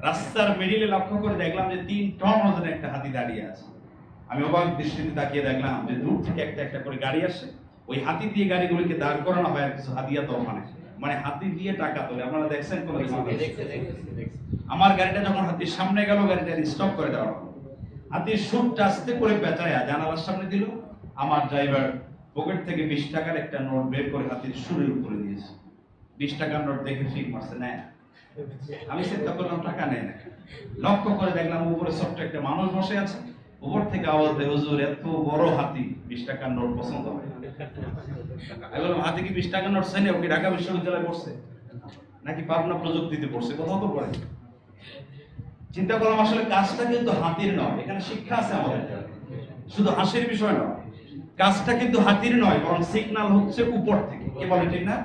রাস্তার মিডিলে লক্ষ্য করে দেখলাম যে 3 টন ওজনের একটা হাতি দাঁড়িয়ে আছে। আমি অবাক দৃষ্টিতে তাকিয়ে দেখলাম যে দূর থেকে একটা একটা করে গাড়ি আসে, ওই হাতি দিয়ে গাড়িগুলোকে দাঁড় করানো হয় আর কিছু হাতিয়া তো মানে হাতি দিয়ে টাকা তোলে। আপনারা দেখছেন কোন? আমার গাড়িটা যখন হাতির সামনে গেল, গাড়িটা স্টপ করে দেওয়া হলো। হাতির সুটটা আস্তে করে পেঁচায়া জানালার সামনে দিল। আমার ড্রাইভার পকেট থেকে 20 টাকার একটা নোট বের করে হাতির সুরের উপরে দিয়েছে। 20 টাকার নোট দেখে ফিক মারছে, নেয়। আমি চিন্তা করলাম টাকা নেয় না। লক্ষ্য করে দেখলাম উপরে ছোট্ট একটা মানুষ বসে আছে। উপর থেকে আওয়াজ দেয়, হুজুর এত বড় হাতি 20 টাকার নোট পছন্দ হয়। আমি বললাম, হাতি কি 20 টাকার নোট চাইনি? ওকে ঢাকা বিশ্ববিদ্যালয়ে পড়ছে নাকি পাবনা প্রযুক্তিতে পড়ছে, কোথাও তো পড়ে। চিন্তা করলাম আসলে কাজটা কিন্তু হাতির নয়, এখানে শিক্ষা আছে আমাদের। শুধু হাসির বিষয় নয়, কাজটা কিন্তু হাতির নয়, বরং সিগন্যাল হচ্ছে উপর থেকে। কি বলে, ঠিক না?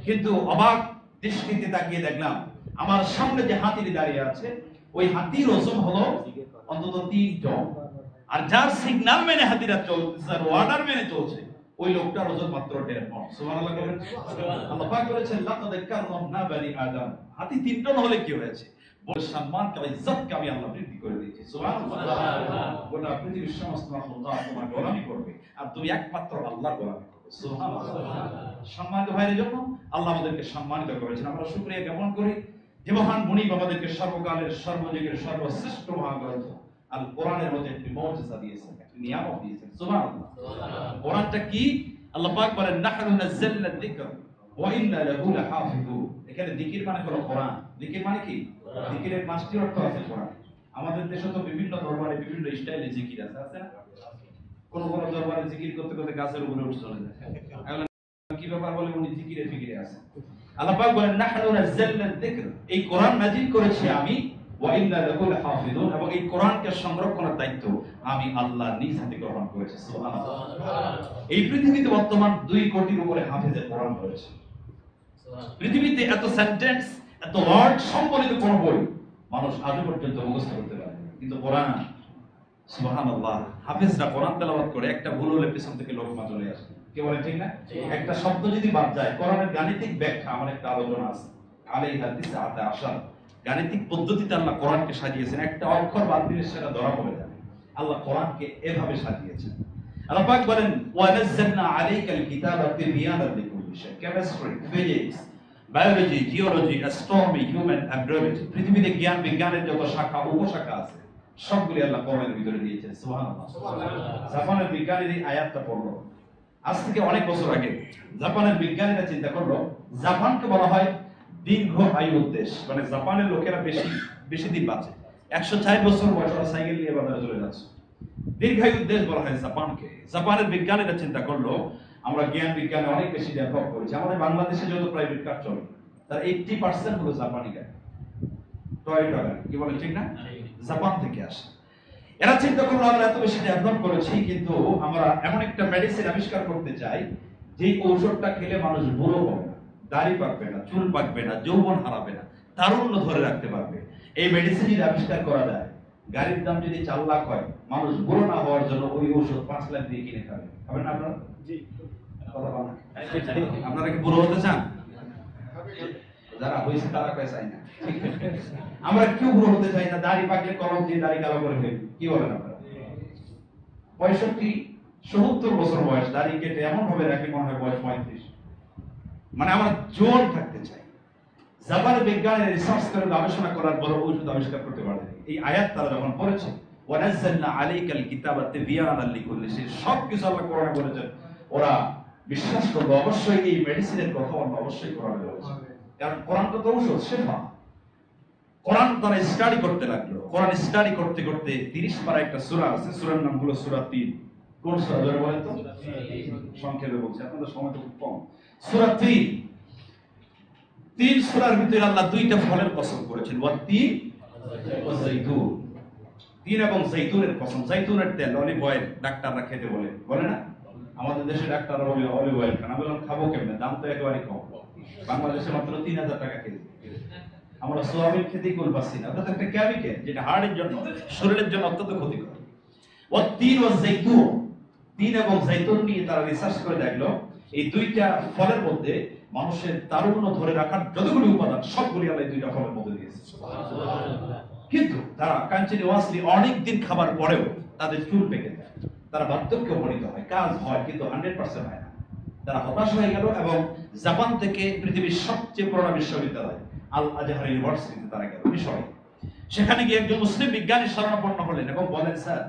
কিন্তু অবাক দৃষ্টিতে তাকিয়ে দেখলাম আমার সামনে যে হাতিটি দাঁড়িয়ে আছে, ওই হাতির ওজন হলো অন্তত 3 টন। আর যার সিগন্যাল মেনে হাতিরা চলছে, যার অর্ডার মেনে চলছে, ওই লোকটার ওজন মাত্র 1.5 টন। সুবহানাল্লাহ বলেন। আল্লাহ পাক বলেছেন, লাকাদ কাররামনা বানি আদম। হাতি 3 টন হলে কি হয়েছে? বলে সম্মানকে, ইজ্জতকে আমি আল্লাহ বৃদ্ধি করে দিয়েছি। সুবহানাল্লাহ। গোটা পৃথিবীর সমস্ত মাখলুকাত তোমার গোলামি করবে, আর তুমি একমাত্র আল্লাহর গোলামি করবে। সুবহানাল্লাহ। সম্মানিত ভাইদের জন্য আল্লাহ আমাদেরকে সম্মানিত করেছেন, আমরা শুকরিয়া জ্ঞাপন করি যে মহান মুনিব আমাদেরকে সর্বকালের সর্বযুগের সর্বশ্রেষ্ঠ মহাগ্রন্থ আল কোরআনের মধ্যে একটি মুজিজা দিয়েছেন, একটি নিয়ামত দিয়েছেন। সুবহানাল্লাহ। কোরআনটা কি? আল্লাহ পাক বলেন, নাহনু নাযালনা যিকর ওয়া ইন্না লাহু লাহাফিজুন। এখানে যিকির মানে হলো কোরআন। যিকির মানে কি? যিকিরের 5টি অর্থ আছে কোরআন। আমাদের দেশে তো বিভিন্ন দরবারে বিভিন্ন স্টাইলে যিকির আছে, আছে না? কোন কোন দরবারে যিকির করতে করতে গাছের উপরে উঠে চলে যায়। কি ব্যাপার বলে, উনি যিকিরে ফিকিরে আছে। আল্লাহ পাক বলেন, নাহনু নাযালনা যিকর, এই কোরআন নাযিল করেছি আমি, ওয়া ইন্না লাহু লাহাফিজুন, এবং এই কোরআনকে সংরক্ষণের দায়িত্ব আমি আল্লাহ নিজ হাতে গ্রহণ করেছি। সুবহানাল্লাহ। এই পৃথিবীতে বর্তমান 2 কোটির উপরে হাফেজে কোরআন রয়েছে। পৃথিবীতে এত সেন্টেন্স, এত ওয়ার্ড সম্বলিত কোন বই মানুষ আজ পর্যন্ত মুখস্থ করতে পারে, কিন্তু কোরআন, সুবহানাল্লাহ, হাফেজরা কোরআন তেলাওয়াত করে একটা ভুল হলে পিছন থেকে লোকমা চলে আসে। কি বলে, ঠিক না? একটা শব্দ যদি বাদ যায়, কোরআনের গাণিতিক ব্যাখ্যা, আমার একটা আলোচনা আছে, আলাইহা তিসআতা আশার, গাণিতিক পদ্ধতিতে আল্লাহ কোরআনকে সাজিয়েছেন। একটা অক্ষর বাদ দিলে সেটা ধরা পড়ে যাবে। আল্লাহ কোরআনকে এভাবে সাজিয়েছেন। আল্লাহ পাক বলেন, ওয়া নাযালনা আলাইকাল কিতাবা তিবয়ানান লিকুল্লি শাই। Chemistry, physics, biology, geology, astronomy, human agrology, পৃথিবীতে জ্ঞান বিজ্ঞানের যত শাখা উপশাখা আছে সবগুলি আল্লাহ কোরআনের ভিতরে দিয়েছেন। সুবহানাল্লাহ। জাপানের বিজ্ঞানীরা এই আয়াতটা পড়লো আজ থেকে অনেক বছর আগে। জাপানের বিজ্ঞানীরা চিন্তা করলো, জাপানকে বলা হয় দীর্ঘ আয়ুর দেশ, মানে জাপানের লোকেরা বেশি দিন বাঁচে। 104 বছর বয়স ওরা সাইকেল নিয়ে বাজারে চলে যাচ্ছে। দীর্ঘায়ুর দেশ বলা হয় জাপানকে। জাপানের বিজ্ঞানীরা চিন্তা করলো, আমরা জ্ঞান বিজ্ঞানে অনেক বেশি ডেভেলপ করেছি। আমাদের বাংলাদেশে যত প্রাইভেট কার চলে তার 80% হলো জাপানি গাড়ি, টয়োটা গাড়ি। কি বলে, ঠিক না? জাপান থেকে আসে। এরা চিন্তা করলো, আমরা এত বেশি ডেভেলপ করেছি, কিন্তু আমরা এমন একটা মেডিসিন আবিষ্কার করতে চাই যে ঔষধটা খেলে মানুষ বুড়ো হবে না, দাড়ি পাকবে না, চুল পাকবে না, যৌবন হারাবে না, তারুণ্য ধরে রাখতে পারবে। এই মেডিসিন যদি আবিষ্কার করা যায়, গাড়ির দাম যদি 4 লাখ হয়, মানুষ বুড়ো না হওয়ার জন্য ওই ঔষধ 5 লাখ দিয়ে কিনে খাবে। হবে না আপনারা? জি। কথা বলেন, আপনারা কি বুড়ো হতে চান? যারা হয়েছে তারা কয় চাই না। আমরা কেউ বুড়ো হতে চাই না। দাড়ি পাকলে কলম দিয়ে দাড়ি কালো করে ফেলি। কি বলেন আপনারা? 65-70 বছর বয়স দাড়ি কেটে এমন ভাবে রাখি মনে হয় বয়স 35। মানে আমরা জোয়ান থাকতে চাই। জাপানের বিজ্ঞানীরা রিসার্চ করে গবেষণা করার পর ঔষধ আবিষ্কার করতে পারে। এই আয়াত তারা যখন পড়েছে, ওয়া নাযালনা আলাইকাল কিতাবা তিবয়ানান লিকুল্লি শাই, সব কিছু আল্লাহ কোরআনে বলেছেন, ওরা বিশ্বাস করবে অবশ্যই এই মেডিসিনের কথা আল্লাহ অবশ্যই কোরআনে বলেছে। কারণ কোরআনটা তো ঔষধ, শেফা। কোরআন তারা স্টাডি করতে লাগলো। কোরআন স্টাডি করতে করতে 30 পারা একটা সূরা আছে, সূরার নাম হলো সূরা 3। কোন সূরা ধরে বলেন তো? সংক্ষেপে বলছি, আপনাদের সময় খুব কম। সূরা 3 সূরার ভিতরে আল্লাহ 2টা ফলের কসম করেছেন, ওয়াতিন ওয়া যাইতুন। তিন এবং যাইতুনের কসম। যাইতুনের তেল, অলিভ অয়েল ডাক্তাররা খেতে বলে, বলে না? আমাদের দেশে ডাক্তাররা বলে অলিভ অয়েল খান। আমি বললাম, খাবো কেমনে? দাম তো একেবারে কম। বাংলাদেশে মাত্র 3000 টাকা কেজি। আমরা সোয়াবিন খেতেই কুল পাচ্ছি না। ওটা তো একটা কেমিক্যাল যেটা হার্টের জন্য, শরীরের জন্য অত্যন্ত ক্ষতিকর। ওয়াতিন ওয়া যাইতুন, তিন এবং যাইতুন নিয়ে তারা রিসার্চ করে দেখলো এই দুইটা ফলের মধ্যে মানুষের তারুণ্য ধরে রাখার যতগুলি উপাদান সবগুলি আল্লাহ এই দুইটা ফলের মধ্যে দিয়েছে। কিন্তু তারা কন্টিনিউয়াসলি অনেক দিন খাবার পরেও তাদের চুল পেকে যায়, তারা বার্ধক্যে উপনীত হয়, কাজ হয় কিন্তু 100% হয় না। তারা হতাশ হয়ে গেল এবং জাপান থেকে পৃথিবীর সবচেয়ে পুরোনো বিশ্ববিদ্যালয় আল আজহার ইউনিভার্সিটিতে তারা গেল মিশরে। সেখানে গিয়ে একজন মুসলিম বিজ্ঞানী শরণাপন্ন হলেন এবং বলেন, স্যার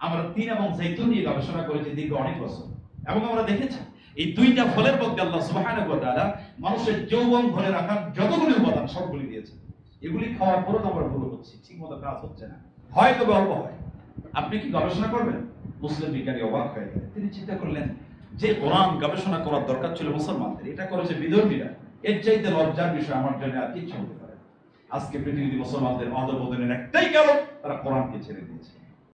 আমরা তিন এবং জৈতুন নিয়ে গবেষণা করেছি দীর্ঘ অনেক বছর, এবং আমরা দেখেছি এই দুইটা ফলের মধ্যে আল্লাহ সুবহানাহু ওয়া তাআলা মানুষের যৌবন ধরে রাখার যতগুলি উপাদান সবগুলি দিয়েছে। এগুলি খাওয়ার পরও তো আমরা ভুল হচ্ছি, ঠিক মতো কাজ হচ্ছে না, হয়তো গল্প হয়। আপনি কি গবেষণা করবেন? মুসলিম বিজ্ঞানী অবাক হয়ে গেলেন। তিনি চিন্তা করলেন যে কোরআন গবেষণা করার দরকার ছিল মুসলমানদের, এটা করেছে বিধর্মীরা, এর চাইতে লজ্জার বিষয় আমার জন্য আর কিছু হতে পারে। আজকে পৃথিবীতে মুসলমানদের অধঃপতনের একটাই কারণ, তারা কোরআনকে ছেড়ে দিয়েছে।